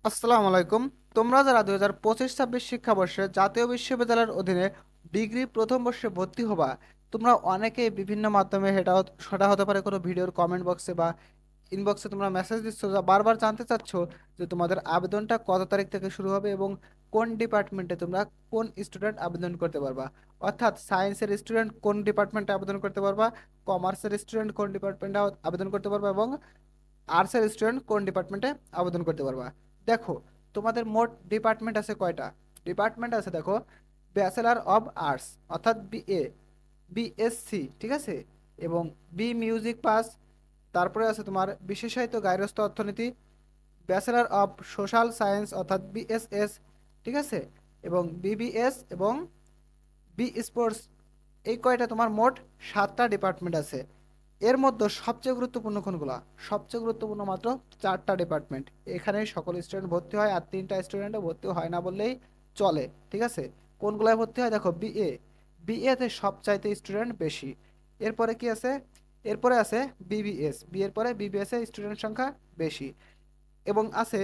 আসসালামু আলাইকুম। তোমরা যারা 2025-26 শিক্ষাবর্ষে জাতীয় বিশ্ববিদ্যালয়ের অধীনে ডিগ্রি প্রথম বর্ষে ভর্তি হবা, তোমরা অনেকেই বিভিন্ন মাধ্যমে সেটা হতে পারে কোনো ভিডিওর কমেন্ট বক্সে বা ইনবক্সে তোমরা মেসেজ দিচ্ছ, যা বারবার জানতে চাচ্ছ যে তোমাদের আবেদনটা কত তারিখ থেকে শুরু হবে এবং কোন ডিপার্টমেন্টে তোমরা কোন স্টুডেন্ট আবেদন করতে পারবা। অর্থাৎ সায়েন্সের স্টুডেন্ট কোন ডিপার্টমেন্টে আবেদন করতে পারবা, কমার্সের স্টুডেন্ট কোন ডিপার্টমেন্টে আবেদন করতে পারবা এবং আর্টসের স্টুডেন্ট কোন ডিপার্টমেন্টে আবেদন করতে পারবা। দেখো, তোমাদের মোট ডিপার্টমেন্ট আছে কয়টা? ডিপার্টমেন্ট আছে, দেখো, ব্যাচেলার অব আর্টস অর্থাৎ বিএ, বিএসসি, ঠিক আছে, এবং বি মিউজিক পাস। তারপরে আছে তোমার বিশেষায়িত গার্হস্থ্য অর্থনীতি, ব্যাচেলার অব সোশ্যাল সায়েন্স অর্থাৎ বিএসএস, ঠিক আছে, এবং বিবিএস এবং বি স্পোর্টস। এই কয়টা তোমার মোট 7টা ডিপার্টমেন্ট আছে। এর মধ্যে সবচেয়ে গুরুত্বপূর্ণ কোনগুলা? সবচেয়ে গুরুত্বপূর্ণ মাত্র 4টা ডিপার্টমেন্ট। এখানে সকল স্টুডেন্ট ভর্তি হয়, আর 3টা স্টুডেন্টও ভর্তি হয় না বললেই চলে, ঠিক আছে। কোনগুলায় ভর্তি হয়? দেখো, বিএ, বিএতে সবচাইতে স্টুডেন্ট বেশি। এরপরে কি আছে? এরপরে আছে বিবিএস, বি এর পরে বিবিএস এর স্টুডেন্ট সংখ্যা বেশি। এবং আছে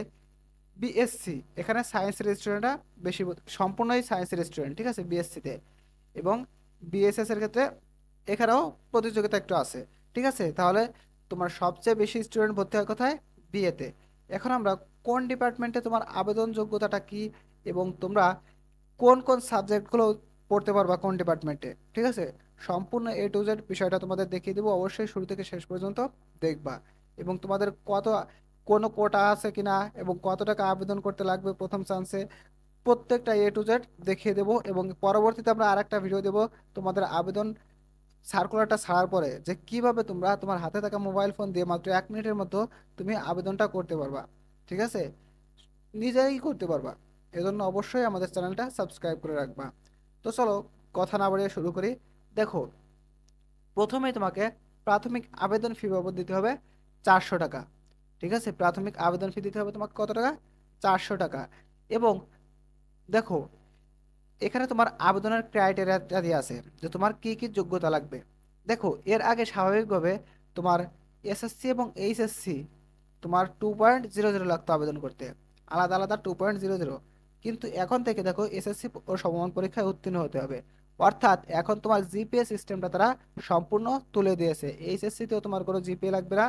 বিএসসি, এখানে সায়েন্সের স্টুডেন্টরা বেশি, সম্পূর্ণই সায়েন্সের স্টুডেন্ট, ঠিক আছে, বিএসসিতে। এবং বিএসএস এর ক্ষেত্রে এখানেও প্রতিযোগিতা একটু আছে, ঠিক আছে। তাহলে তোমার সবচেয়ে বেশি স্টুডেন্ট ভর্তি হয় কোথায়? বিএতে। এখন আমরা কোন ডিপার্টমেন্টে তোমার আবেদন যোগ্যতাটা কি এবং তোমরা কোন কোন সাবজেক্টগুলো পড়তে পারবা কোন ডিপার্টমেন্টে, ঠিক আছে, সম্পূর্ণ এ টু জেড বিষয়টা তোমাদের দেখিয়ে দেবো। অবশ্যই শুরু থেকে শেষ পর্যন্ত দেখবা। এবং তোমাদের কোনো কোটা আছে কিনা এবং কত টাকা আবেদন করতে লাগবে প্রথম চান্সে, প্রত্যেকটা এ টু জেড দেখিয়ে দেবো। এবং পরবর্তীতে আমরা আরেকটা ভিডিও দেবো তোমাদের আবেদন সার্কুলারটা ছাড়ার পরে, যে কিভাবে তোমরা তোমার হাতে থাকা মোবাইল ফোন দিয়ে মাত্র 1 মিনিটের মধ্যে তুমি আবেদনটা করতে পারবা, ঠিক আছে, নিজেই করতে পারবা। এজন্য অবশ্যই আমাদের চ্যানেলটা সাবস্ক্রাইব করে রাখবা। তো চলো, কথা না বাড়িয়ে শুরু করি। দেখো, প্রথমেই তোমাকে প্রাথমিক আবেদন ফি বাবদ দিতে হবে 400 টাকা, ঠিক আছে। প্রাথমিক আবেদন ফি দিতে হবে তোমাকে কত টাকা? 400 টাকা। এবং দেখো, এখানে তোমার আবেদনের ক্রাইটেরিয়াটা দিয়ে আছে যে তোমার কি কি যোগ্যতা লাগবে। দেখো, এর আগে স্বাভাবিকভাবে তোমার এসএসসি এবং এইচএসসি তোমার 2.00 লাগতো আবেদন করতে, আলাদা আলাদা 2.00। কিন্তু এখন থেকে দেখো, এসএসসি ও সমমান পরীক্ষায় উত্তীর্ণ হতে হবে। অর্থাৎ এখন তোমার জিপিএ সিস্টেমটা তারা সম্পূর্ণ তুলে দিয়েছে। এইচএসসিতেও তোমার কোনো জিপিএ লাগবে না,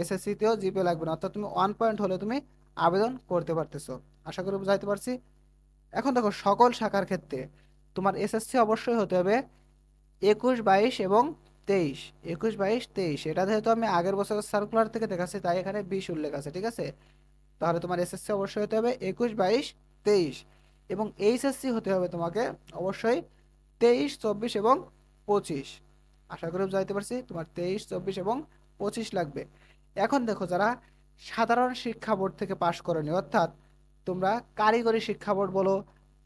এসএসসিতেও জিপিএ লাগবে না। অর্থাৎ তুমি 1 পয়েন্ট হলে তুমি আবেদন করতে পারতেছো। আশা করি বুঝাইতে পারছি। এখন দেখো, সকল শাখার ক্ষেত্রে তোমার এসএসসি অবশ্যই হতে হবে 21, 22 এবং 23। 21, 22, 23, এটা যেহেতু আমি আগের বছরের সার্কুলার থেকে দেখাচ্ছি তাই এখানে 20 উল্লেখ আছে, ঠিক আছে। তাহলে তোমার এসএসসি অবশ্যই হতে হবে 21, 22, 23। এবং এইচএসসি হতে হবে তোমাকে অবশ্যই 23, 24 এবং 25। আশা করি বুঝাইতে পারছি। তোমার 23, 24 এবং 25 লাগবে। এখন দেখো, যারা সাধারণ শিক্ষা বোর্ড থেকে পাশ করেনি, অর্থাৎ তোমরা কারিগরি শিক্ষা বোর্ড বলো,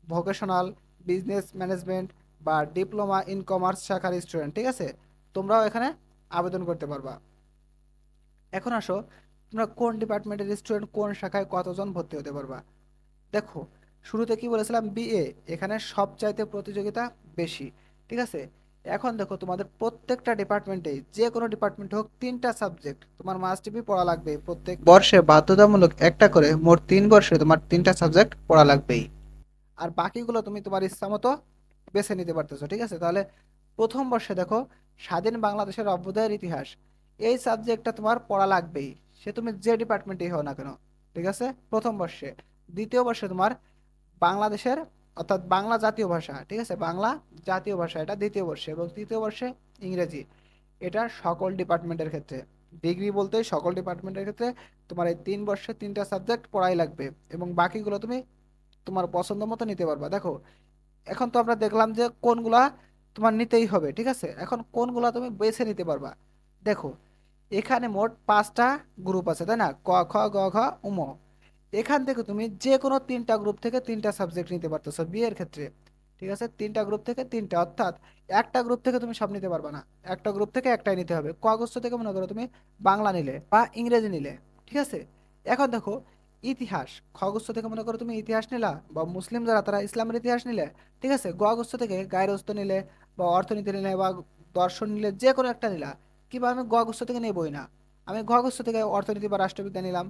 ভোকেশনাল, বিজনেস ম্যানেজমেন্ট বা ডিপ্লোমা ইন কমার্স শাখার স্টুডেন্ট, ঠিক আছে, তোমরাও এখানে আবেদন করতে পারবা। এখন আসো, তোমরা কোন ডিপার্টমেন্টের স্টুডেন্ট কোন শাখায় কতজন ভর্তি হতে পারবা। দেখো, শুরুতে কি বলেছিলাম? বিএ, এখানে সবচাইতে প্রতিযোগিতা বেশি, ঠিক আছে। এখন দেখো, তোমাদের প্রত্যেকটা ডিপার্টমেন্টে, যে কোনো ডিপার্টমেন্ট হোক, 3টা সাবজেক্ট তোমার মাস্ট বি পড়া লাগবে। প্রত্যেক বর্ষে বাধ্যতামূলক একটা করে, মোট 3 বর্ষে তোমার 3টা সাবজেক্ট পড়া লাগবেই। আর বাকিগুলো তুমি তোমার ইচ্ছা মতো বেছে নিতে পারতেছো, ঠিক আছে। তাহলে প্রথম বর্ষে দেখো, স্বাধীন বাংলাদেশের অভ্যুদয়ের ইতিহাস, এই সাবজেক্টটা তোমার পড়া লাগবেই, সে তুমি যে ডিপার্টমেন্টেই হও না কেন, ঠিক আছে, প্রথম বর্ষে। দ্বিতীয় বর্ষে তোমার বাংলাদেশের, অর্থাৎ বাংলা জাতীয় ভাষা, ঠিক আছে, বাংলা জাতীয় ভাষা, এটা দ্বিতীয় বর্ষে। এবং তৃতীয় বর্ষে ইংরেজি। এটা সকল ডিপার্টমেন্টের ক্ষেত্রে, ডিগ্রি বলতে সকল ডিপার্টমেন্টের ক্ষেত্রে তোমার এই 3 বর্ষে 3টা সাবজেক্ট পড়াই লাগবে। এবং বাকিগুলো তুমি তোমার পছন্দ মতো নিতে পারবা। দেখো, এখন তো আমরা দেখলাম যে কোনগুলা তোমার নিতেই হবে, ঠিক আছে। এখন কোনগুলা তুমি বেছে নিতে পারবা। দেখো, এখানে মোট 5টা গ্রুপ আছে, তাই না? ক, খ, গ, ঘ, উম। এখান থেকে তুমি যে কোনো 3টা গ্রুপ থেকে 3টা সাবজেক্ট নিতে পারতেছো বিয়ের ক্ষেত্রে, ঠিক আছে। 3টা গ্রুপ থেকে 3টা, অর্থাৎ একটা গ্রুপ থেকে তুমি সব নিতে পারবা না, একটা গ্রুপ থেকে একটাই নিতে হবে। ক আগস্ট থেকে মনে করো তুমি বাংলা নিলে বা ইংরেজি নিলে, ঠিক আছে। এখন দেখো, ইতিহাস, খ আগস্ট থেকে মনে করো তুমি ইতিহাস নিলা বা মুসলিম যারা তারা ইসলামের ইতিহাস নিলে, ঠিক আছে। গ আগস্ট থেকে গার্হস্থ্য নিলে বা অর্থনীতি নিলে বা দর্শন নিলে, যে কোনো একটা নিলা। কিংবা আমি গ আগস্ট থেকে নেবই না, আমি ঘ আগস্ট থেকে অর্থনীতি বা রাষ্ট্রবিজ্ঞান নিলাম,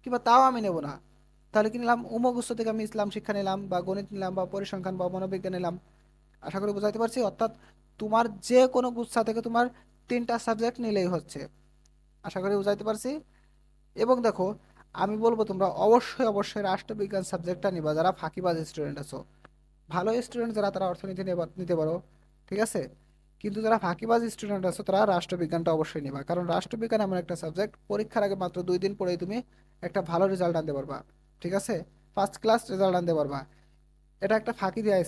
কিংবা তাও আমি নেব না, তাহলে কি নিলাম, উমুক উৎস থেকে আমি ইসলাম শিক্ষা নিলাম বা গণিত নিলাম বা পরিসংখ্যান বা মনোবিজ্ঞান নিলাম। আশা করি বুঝাইতে পারছি। অর্থাৎ তোমার যে কোনো গুচ্ছা থেকে তোমার 3টা সাবজেক্ট নিলেই হচ্ছে। আশা করি বুঝাইতে পারছি। এবং দেখো, আমি বলবো তোমরা অবশ্যই অবশ্যই রাষ্ট্রবিজ্ঞান সাবজেক্টটা নিবা যারা ফাঁকিবাজ স্টুডেন্ট আছো। ভালো স্টুডেন্ট যারা তারা অর্থনীতি নিতে পারো, ঠিক আছে। কিন্তু যারা ফাঁকিবাজ স্টুডেন্ট আছো তারা রাষ্ট্রবিজ্ঞানটা অবশ্যই নিবা, কারণ রাষ্ট্রবিজ্ঞান এমন একটা সাবজেক্ট পরীক্ষার আগে মাত্র 2 দিন পরেই তুমি একটা ভালো রেজাল্ট আনতে পারবা, ঠিক আছে, ফার্স্ট ক্লাস রেজাল্ট আনতে পারবা। এটা একটা ফাঁকি দেওয়া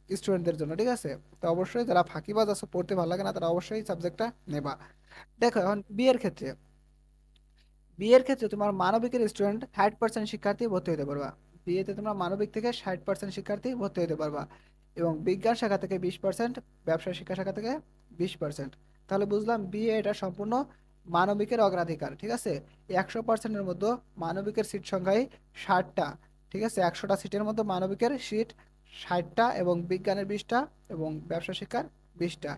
স্টুডেন্টদের জন্য, ঠিক আছে। তো অবশ্যই যারা ফাঁকিবাজ আছো, পড়তে ভালো লাগে না, তারা অবশ্যই সাবজেক্টটা নেবা। দেখো এখন বিয়ের ক্ষেত্রে তোমার মানবিকের স্টুডেন্ট 60% শিক্ষার্থী ভর্তি হতে পারবা। বিয়েতে তোমরা মানবিক থেকে 60% শিক্ষার্থী ভর্তি হতে পারবা, এবং বিজ্ঞান শাখা থেকে 20%, ব্যবসা শিক্ষা শাখা থেকে 20%। তাহলে বুঝলাম বিয়ে এটা সম্পূর্ণ মানবিকের অগ্রাধিকার, ঠিক আছে। 100%-এর মধ্যে মানবিকের সিট সংখ্যাই 60টা, ঠিক আছে। 100টা সিটের মধ্যে মানবিকের সিট 60টা, এবং বিজ্ঞানের 20টা, এবং ব্যবসা শিক্ষার 20টা।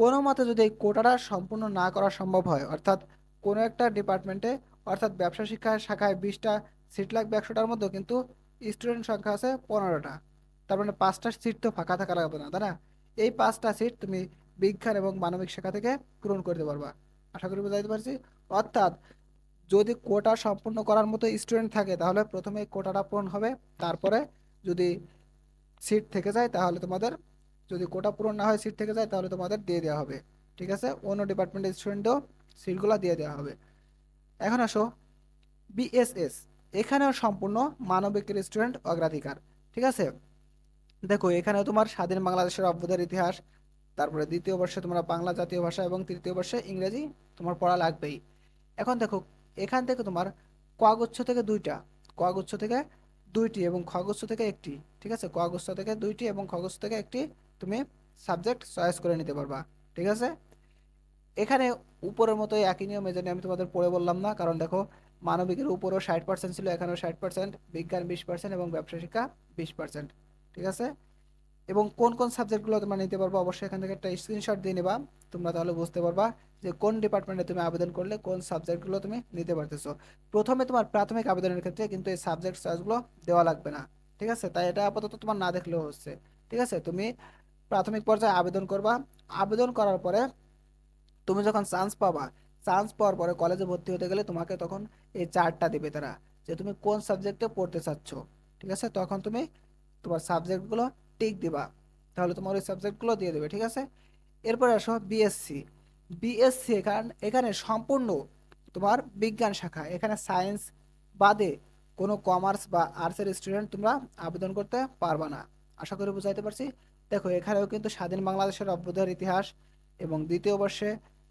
কোনো মতে যদি এই কোটাটা সম্পূর্ণ না করা সম্ভব হয়, অর্থাৎ কোনো একটা ডিপার্টমেন্টে, অর্থাৎ ব্যবসা শিক্ষা শাখায় 20টা সিট লাগবে 100টার মধ্যে, কিন্তু স্টুডেন্ট সংখ্যা আছে 15টা, তার মানে 5টা সিট তো ফাঁকা থাকা লাগবে না, তাই না? এই 5টা সিট তুমি বিজ্ঞান এবং মানবিক শাখা থেকে পূরণ করতে পারবা। আশা করি বুঝাইতে পারছি। অর্থাৎ যদি কোটা সম্পূর্ণ করার মতো স্টুডেন্ট থাকে তাহলে প্রথমে এই কোটাটা পূরণ হবে, তারপরে যদি সিট থেকে যায় তাহলে তোমাদের, যদি কোটা পূরণ না হয় সিট থেকে যায় তাহলে তোমাদের দিয়ে দেওয়া হবে, ঠিক আছে। অন্য ডিপার্টমেন্টের স্টুডেন্টও সিটগুলো দিয়ে দেওয়া হবে। এখন আসো বিএসএস, এখানেও সম্পূর্ণ মানবিকের স্টুডেন্ট অগ্রাধিকার, ঠিক আছে। দেখো এখানে তোমার স্বাধীন বাংলাদেশের অভ্যুদয়ের ইতিহাস, তারপরে দ্বিতীয় বর্ষে তোমরা বাংলা জাতীয় ভাষা, এবং তৃতীয় বর্ষে ইংরেজি তোমার পড়া লাগবেই। এখন দেখো, এখান থেকে তোমার কগুচ্ছ থেকে 2টা, কগুচ্ছ থেকে 2টি, এবং খগুচ্ছ থেকে 1টি, ঠিক আছে। কগুচ্ছ থেকে 2টি এবং খগুচ্ছ থেকে 1টি তুমি সাবজেক্ট চয়েস করে নিতে পারবা, ঠিক আছে। এখানে উপরের মতোই একই নিয়ম, এই জন্য আমি তোমাদের পড়ে বললাম না, কারণ দেখো মানবিকের উপরেও 60% ছিল, এখানেও 60%, বিজ্ঞান 20% এবং ব্যবসা শিক্ষা 20%, ঠিক আছে। এবং কোন কোন সাবজেক্টগুলো তোমরা নিতে পারবে অবশ্যই এখান থেকে একটা স্ক্রিনশট দিয়ে নেবা, তোমরা তাহলে বুঝতে পারবা যে কোন ডিপার্টমেন্টে তুমি আবেদন করলে কোন সাবজেক্টগুলো তুমি নিতে পারতেছো। প্রথমে তোমার প্রাথমিক আবেদনের ক্ষেত্রে কিন্তু এই সাবজেক্ট চয়েসগুলো দেওয়া লাগবে না, ঠিক আছে। তাই এটা আপাতত তোমার না দেখলেও হচ্ছে, ঠিক আছে। তুমি প্রাথমিক পর্যায়ে আবেদন করবা, আবেদন করার পরে তুমি যখন চান্স পাবা, চান্স পাওয়ার পরে কলেজে ভর্তি হতে গেলে তোমাকে তখন এই চার্টটা দিবে তারা, যে তুমি কোন সাবজেক্টে পড়তে চাচ্ছ, ঠিক আছে। তখন তুমি তোমার সাবজেক্টগুলো টিক দিবা, তাহলে তোমার ওই সাবজেক্টগুলো দিয়ে দেবে, ঠিক আছে। এরপরে আসো বিএসসি। বিএসসি এখানে সম্পূর্ণ তোমার বিজ্ঞান শাখা, এখানে সায়েন্স বাদে কোনো কমার্স বা আর্টসের স্টুডেন্ট তোমরা আবেদন করতে পারবা না। আশা করি বুঝাইতে পারছি। দেখো এখানেও কিন্তু স্বাধীন বাংলাদেশের অভ্যুদয়ের ইতিহাস, এবং দ্বিতীয় বর্ষে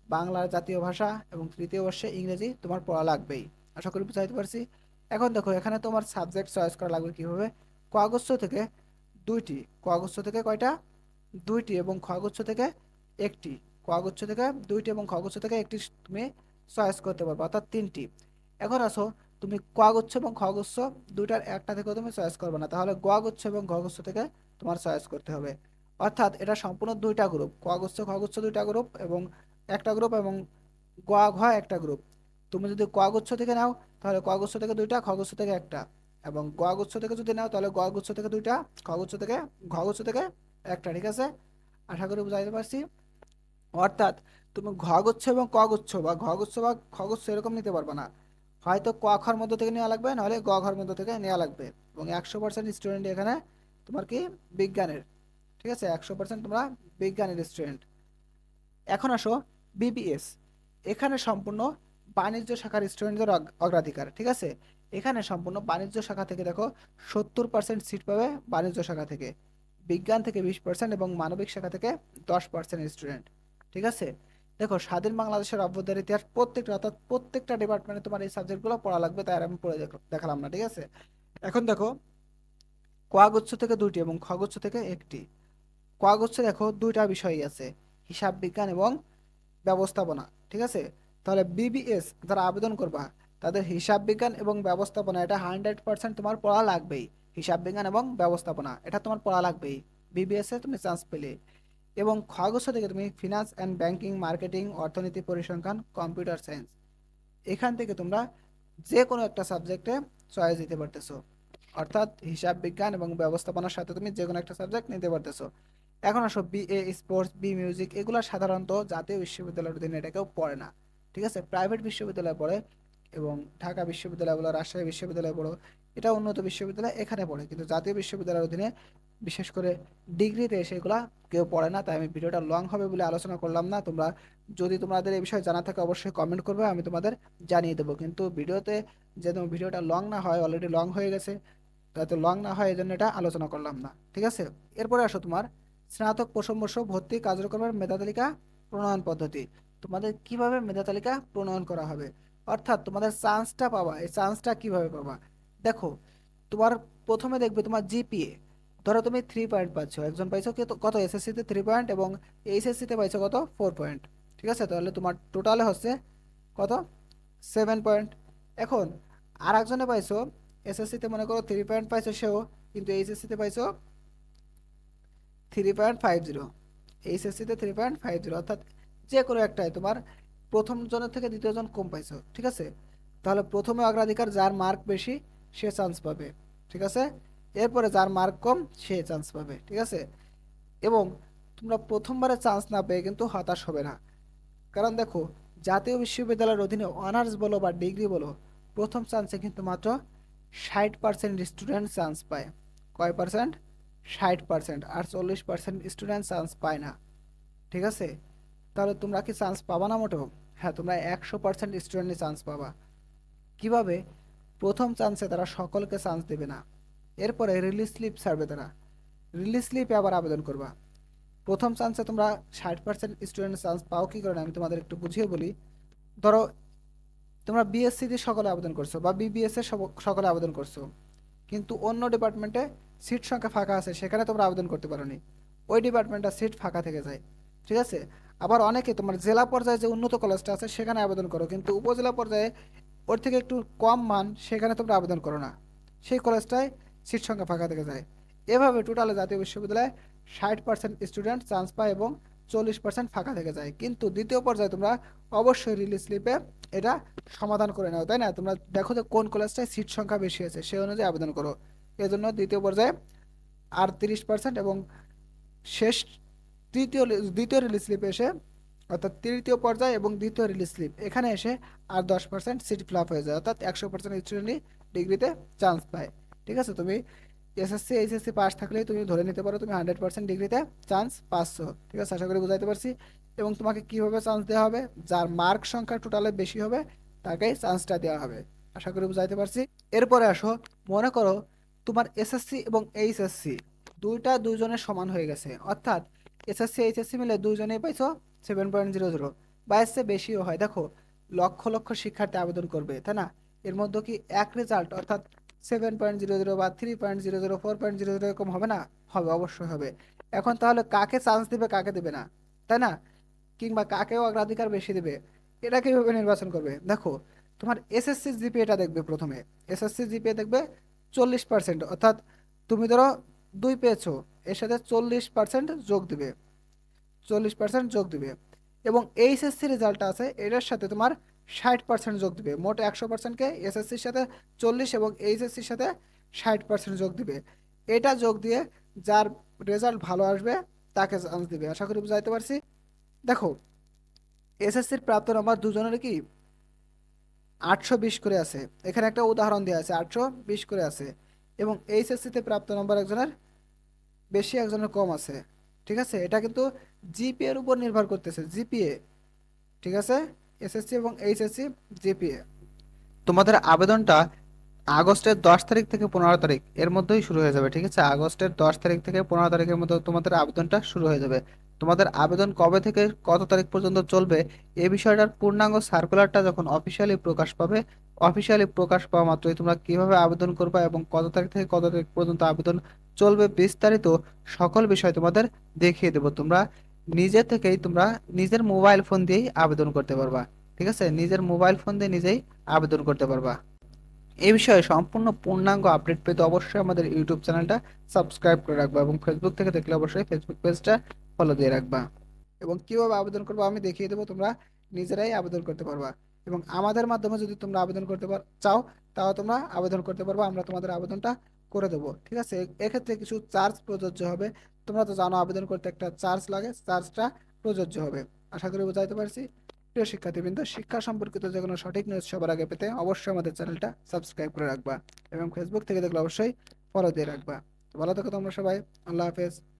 বাংলা জাতীয় ভাষা, এবং তৃতীয় বর্ষে ইংরেজি তোমার পড়া লাগবেই। আশা করি বুঝাইতে পারছি। এখন দেখো এখানে তোমার সাবজেক্ট চয়েস করা লাগবে কিভাবে। ক আগস্ট থেকে 2টি, ক আগস্ট থেকে কয়টা, 2টি, এবং খ আগস্ট থেকে 1টি। ক আগস্ট থেকে 2টি এবং খ আগস্ট থেকে 1টি তুমি চয়েস করতে পারবে, অর্থাৎ 3টি। এখন আসো, তুমি ক আগস্ট এবং খ আগস্ট দুইটার একটা থেকেও তুমি চয়েস করবে না, তাহলে গ আগস্ট এবং ঘ আগস্ট থেকে তোমার চয়েস করতে হবে। অর্থাৎ এটা সম্পূর্ণ 2টা গ্রুপ, ক আগস্ট খ আগস্ট 2টা গ্রুপ, এবং একটা গ্রুপ, এবং গ ঘ একটা গ্রুপ। তুমি যদি ক আগস্ট থেকে নাও তাহলে ক আগস্ট থেকে 2টা, খ আগস্ট থেকে একটা, এবং গ আগস্ট থেকে যদি নাও তাহলে গ আগস্ট থেকে 2টা, খ আগস্ট থেকে, ঘ আগস্ট থেকে একটা, ঠিক আছে। আশা করি বুঝাইতে পারছি। অর্থাৎ তুমি ঘ গুচ্ছ এবং ক গুচ্ছ, বা ঘ গুচ্ছ বা খ গুচ্ছ এরকম নিতে পারবে না, হয়তো ক খর মধ্য থেকে নেওয়া লাগবে, নাহলে গ ঘর মধ্য থেকে নেওয়া লাগবে। এবং 100% স্টুডেন্ট এখানে তোমার কি বিজ্ঞানের, ঠিক আছে। 100% তোমরা বিজ্ঞানের স্টুডেন্ট। এখন আসো বিবিএস, এখানে সম্পূর্ণ বাণিজ্য শাখার স্টুডেন্টদের অগ্রাধিকার, ঠিক আছে। এখানে সম্পূর্ণ বাণিজ্য শাখা থেকে দেখো 70% সিট পাবে বাণিজ্য শাখা থেকে, বিজ্ঞান থেকে 20% এবং মানবিক শাখা থেকে 10% স্টুডেন্ট, ঠিক আছে। দেখো স্বাধীন বাংলাদেশের অভ্যুদয়ের ইতিহাস প্রত্যেকটা, অর্থাৎ প্রত্যেকটা ডিপার্টমেন্টে তোমার এই সাবজেক্টগুলো পড়া লাগবে, তাই আর আমি পড়ে দেখালাম না, ঠিক আছে। এখন দেখো ক গুচ্ছ থেকে 2টি এবং খ গুচ্ছ থেকে 1টি। ক গুচ্ছ দেখো 2টা বিষয়ই আছে, হিসাব বিজ্ঞান এবং ব্যবস্থাপনা, ঠিক আছে। তাহলে বিবিএস যারা আবেদন করবা তাদের হিসাব বিজ্ঞান এবং ব্যবস্থাপনা এটা 100% তোমার পড়া লাগবেই। হিসাব বিজ্ঞান এবং ব্যবস্থাপনা এটা তোমার পড়া লাগবেই বিবিএস এ তুমি চান্স পেলে। এবং খগস থেকে তুমি ফিনান্স অ্যান্ড ব্যাংকিং, মার্কেটিং, অর্থনীতি, পরিসংখ্যান, কম্পিউটার সায়েন্স, এখান থেকে তোমরা যে কোনো একটা সাবজেক্টে চয়েস দিতে পারতেছো। অর্থাৎ হিসাব বিজ্ঞান এবং ব্যবস্থাপনার সাথে তুমি যে কোনো একটা সাবজেক্ট নিতে পারতেছো। এখন আসো বিএ স্পোর্টস, বি মিউজিক, এগুলো সাধারণত জাতীয় বিশ্ববিদ্যালয়ের অধীনে এটা কেউ পড়ে না। ঠিক আছে, প্রাইভেট বিশ্ববিদ্যালয়ে পড়ে, এবং ঢাকা বিশ্ববিদ্যালয় বলো, রাজশাহী বিশ্ববিদ্যালয় বলো, এটা উন্নত বিশ্ববিদ্যালয়, এখানে পড়ে। কিন্তু জাতীয় বিশ্ববিদ্যালয়ের অধীনে বিশেষ করে ডিগ্রিতে সেগুলা কেউ পড়ে না। তাই আমি ভিডিওটা লং হবে বলে আলোচনা করলাম না। তোমরা যদি তোমাদের এই বিষয়ে জানা থাকে অবশ্যই কমেন্ট করবে, আমি তোমাদের জানিয়ে দেবো। কিন্তু ভিডিওতে যেন ভিডিওটা লং না হয়, অলরেডি লং হয়ে গেছে, যাতে লং না হয় এই জন্য এটা আলোচনা করলাম না। ঠিক আছে, এরপরে আসো তোমার স্নাতক প্রথম বর্ষ ভর্তি কার্যক্রমের মেধা তালিকা প্রণয়ন পদ্ধতি। তোমাদের কিভাবে মেধা তালিকা প্রণয়ন করা হবে, অর্থাৎ তোমাদের চান্সটা পাবা, এই চান্সটা কিভাবে পাবা। দেখো, তোমার প্রথমে দেখবে তোমার জিপিএ। ধরো তুমি 3 পয়েন্ট পাচ্ছ, একজন পাইছো কত এসএসসিতে 3 পয়েন্ট, এবং এইচএসসিতে পাইছো কত 4 পয়েন্ট। ঠিক আছে, তাহলে তোমার টোটালে হচ্ছে কত 7 পয়েন্ট। এখন আর একজনে পাইছো এসএসসিতে মনে করো 3 পয়েন্ট পাইছো সেও, কিন্তু এইচএসসিতে পাইছো 3.50, এইচএসসিতে 3.50, অর্থাৎ যে কোনো একটাই তোমার প্রথম জনের থেকে দ্বিতীয় জন কম পাইছো। ঠিক আছে, তাহলে প্রথমে অগ্রাধিকার যার মার্ক বেশি সে চান্স পাবে। ঠিক আছে, এরপরে যার মার্ক কম সে চান্স পাবে। ঠিক আছে, এবং তোমরা প্রথমবারে চান্স না পেয়ে কিন্তু হতাশ হবে না। কারণ দেখো, জাতীয় বিশ্ববিদ্যালয়ের অধীনে অনার্স বলো বা ডিগ্রি বলো, প্রথম চান্সে কিন্তু মাত্র 60% স্টুডেন্ট চান্স পায়। কয় পার্সেন্ট? 60%। আর 40% স্টুডেন্ট চান্স পায় না। ঠিক আছে, তাহলে তোমরা কি চান্স পাবা না মোটেও? হ্যাঁ, তোমরা 100% স্টুডেন্টই চান্স পাবা। কিভাবে? প্রথম চান্সে তারা সকলকে চান্স দেবে না, এরপরে রিলিজ স্লিপ ছাড়বে তারা, রিলিজ স্লিপে আবার আবেদন করবা। প্রথম চান্সে তোমরা 60% স্টুডেন্ট চান্স পাও কি করে, আমি তোমাদের একটু বুঝিয়ে বলি। ধরো তোমরা বিএসসি তে সকলে আবেদন করছো বা বিবিএস এ সকলে আবেদন করছো, কিন্তু অন্য ডিপার্টমেন্টে সিট সংখ্যা ফাঁকা আছে, সেখানে তোমরা আবেদন করতে পারোনি, ওই ডিপার্টমেন্টটা সিট ফাঁকা থেকে যায়। ঠিক আছে, আবার অনেকে তোমার জেলা পর্যায়ে যে উন্নত কলেজটা আছে সেখানে আবেদন করো, কিন্তু উপজেলা পর্যায়ে ওর থেকে একটু কম মান, সেখানে তোমরা আবেদন করো না, সেই কলেজটায় সিট সংখ্যা ফাঁকা থেকে যায়। এভাবে টোটালে জাতীয় বিশ্ববিদ্যালয়ে 60% স্টুডেন্ট চান্স পায় এবং 40% ফাঁকা থেকে যায়। কিন্তু দ্বিতীয় পর্যায়ে তোমরা অবশ্যই রিলিজ স্লিপে এটা সমাধান করে নাও, তাই না? তোমরা দেখো যে কোন কলেজটায় সিট সংখ্যা বেশি আছে, সেই অনুযায়ী আবেদন করো। এজন্য দ্বিতীয় পর্যায়ে আর 30%, এবং শেষ তৃতীয় দ্বিতীয় রিলিজ স্লিপে এসে, অর্থাৎ তৃতীয় পর্যায়ে এবং দ্বিতীয় রিলিজ স্লিপ এখানে এসে আর 10% সিট ফিল আপ হয়ে যায়, অর্থাৎ 100% স্টুডেন্টই ডিগ্রিতে চান্স পায়। ঠিক আছে, তুমি এসএসসি এইচএসসি পাস থাকলেই তুমি ধরে নিতে পারো তুমি 100% ডিগ্রিতে চান্স পাচ্ছ। ঠিক আছে, আশা করি বুঝাইতে পারছি। এবং তোমাকে কিভাবে চান্স দেওয়া হবে, যার মার্ক সংখ্যা টোটালে বেশি হবে তাকেই চান্সটা দেওয়া হবে। আশা করি বুঝাইতে পারছি। এরপরে আসো, মনে করো তোমার এসএসসি এবং এইচএসসি দুইটা দুইজনের সমান হয়ে গেছে, অর্থাৎ এসএসসি এইচএসসি মিলে দুইজনেই পাইছো 7.00, বা এর চেয়ে বেশিও হয়। দেখো, লক্ষ লক্ষ শিক্ষার্থী আবেদন করবে, তাই না? এর মধ্যে কি এক রেজাল্ট, অর্থাৎ 7.00 বা 3.00, 4.00 এরকম হবে না? হবে, অবশ্যই হবে। এখন তাহলে কাকে চান্স দিবে কাকে দিবে না, তাই না? কিংবা কাকেও অগ্রাধিকার বেশি দিবে, এটা কিভাবে নির্বাচন করবে? দেখো, তোমার এসএসসি জিপিএটা দেখবে প্রথমে। এসএসসি জিপিএ দেখবে 40%, অর্থাৎ তুমি ধরো 2 পেয়েছো, এর সাথে 40% যোগ দিবে, 40% যোগ দিবে। এবং এইচএসসি রেজাল্টটা আছে, এটার সাথে তোমার 60% যোগ দিবে। মোট 100%কে এসএসসির সাথে 40 এবং এইচএসসির সাথে 60% যোগ দিবে। এটা যোগ দিয়ে যার রেজাল্ট ভালো আসবে তাকে চান্স দিবে। আশা করি বুঝাইতে পারছি। দেখো, এসএসসির প্রাপ্ত নাম্বার দুজনের কি 820 করে আছে, এখানে একটা উদাহরণ দেওয়া আছে, 820 করে আছে। এবং এইচএসসিতে প্রাপ্ত নাম্বার একজনের বেশি একজনের কম আছে। ঠিক আছে, এটা কিন্তু জিপিএ এর উপর নির্ভর করতেছে, জিপিএ। ঠিক আছে, এসএসসি এবং এইচএসসি জিপিএ। তোমাদের আবেদনটা আগস্টের 10 তারিখ থেকে 15 তারিখ এর মধ্যেই শুরু হয়ে যাবে। ঠিক আছে, আগস্টের 10 তারিখ থেকে 15 তারিখের মধ্যে তোমাদের আবেদনটা শুরু হয়ে যাবে। তোমাদের আবেদন কবে থেকে কত তারিখ পর্যন্ত চলবে, এই বিষয়টার পূর্ণাঙ্গ সার্কুলারটা যখন অফিসিয়ালি প্রকাশ পাবে, অফিসিয়ালি প্রকাশ পাওয়া মাত্রই তোমরা কিভাবে আবেদন করবে এবং কত তারিখ থেকে কত তারিখ পর্যন্ত আবেদন চলবে, বিস্তারিত সকল বিষয় তোমাদের দেখিয়ে দেবো। তোমরা নিজে থেকেই তোমরা নিজের মোবাইল ফোন দিয়েই আবেদন করতে পারবা। ঠিক আছে, নিজের মোবাইল ফোন দিয়ে নিজেই আবেদন করতে পারবা। এই বিষয়ে সম্পূর্ণ পূর্ণাঙ্গ আপডেট পেতে অবশ্যই আমাদের ইউটিউব চ্যানেলটা সাবস্ক্রাইব করে রাখবা, এবং ফেসবুক থেকে দেখলে অবশ্যই ফেসবুক পেজটা ফলো দিয়ে রাখবা। এবং কিভাবে আবেদন করবো আমি দেখিয়ে দেবো, তোমরা নিজেরাই আবেদন করতে পারবা। এবং আমাদের মাধ্যমে যদি তোমরা আবেদন করতে চাও, তাও তোমরা আবেদন করতে পারবে, আমরা তোমাদের আবেদনটা করে দেবো। ঠিক আছে, এক্ষেত্রে কিছু চার্জ প্রযোজ্য হবে। তোমরা তো জানো আবেদন করতে একটা চার্জ লাগে, চার্জটা প্রযোজ্য হবে। আশা করি বুঝাইতে পারছি। প্রিয় শিক্ষার্থীবৃন্দ, শিক্ষা সম্পর্কিত যে কোনো সঠিক নিউজ সবার আগে পেতে অবশ্যই আমাদের চ্যানেলটা সাবস্ক্রাইব করে রাখবা এবং ফেসবুক থেকে দেখলে অবশ্যই ফলো দিয়ে রাখবা। তো ভালো থেকো তোমরা সবাই। আল্লাহ হাফেজ।